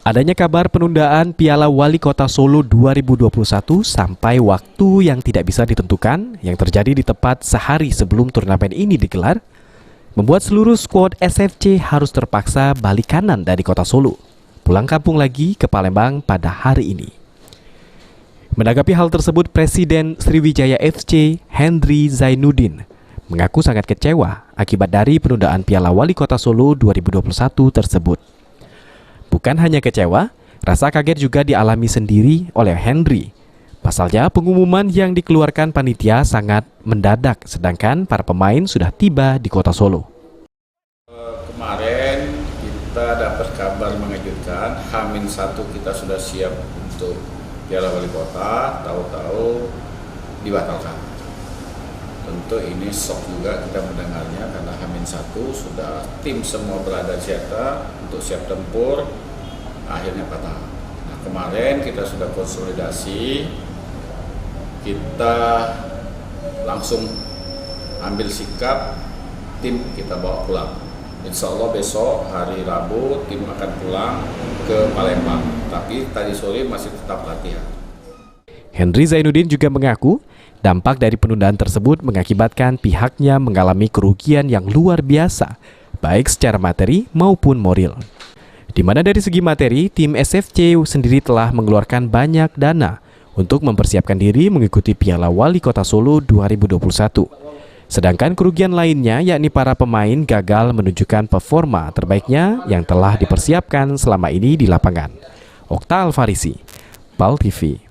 Adanya kabar penundaan Piala Wali Kota Solo 2021 sampai waktu yang tidak bisa ditentukan yang terjadi di tepat sehari sebelum turnamen ini digelar, membuat seluruh skuad SFC harus terpaksa balik kanan dari Kota Solo, pulang kampung lagi ke Palembang pada hari ini. Menanggapi hal tersebut, Presiden Sriwijaya FC Henry Zainuddin mengaku sangat kecewa akibat dari penundaan Piala Wali Kota Solo 2021 tersebut. Bukan hanya kecewa, rasa kaget juga dialami sendiri oleh Henry. Pasalnya pengumuman yang dikeluarkan panitia sangat mendadak, sedangkan para pemain sudah tiba di Kota Solo. Kemarin kita dapat kabar mengejutkan, H-1 kita sudah siap untuk Piala Wali Kota, tahu-tahu dibatalkan. Tentu ini shock juga kita mendengarnya karena H-1 sudah tim semua berada di Jakarta untuk siap tempur, akhirnya batal. Nah, kemarin kita sudah konsolidasi, kita langsung ambil sikap, tim kita bawa pulang. Insya Allah besok hari Rabu tim akan pulang ke Palembang, tapi tadi sore masih tetap latihan. Henry Zainuddin juga mengaku dampak dari penundaan tersebut mengakibatkan pihaknya mengalami kerugian yang luar biasa, baik secara materi maupun moral. Di mana dari segi materi, tim SFC sendiri telah mengeluarkan banyak dana untuk mempersiapkan diri mengikuti Piala Wali Kota Solo 2021. Sedangkan kerugian lainnya yakni para pemain gagal menunjukkan performa terbaiknya yang telah dipersiapkan selama ini di lapangan. Okta Alfarisi, PAL TV.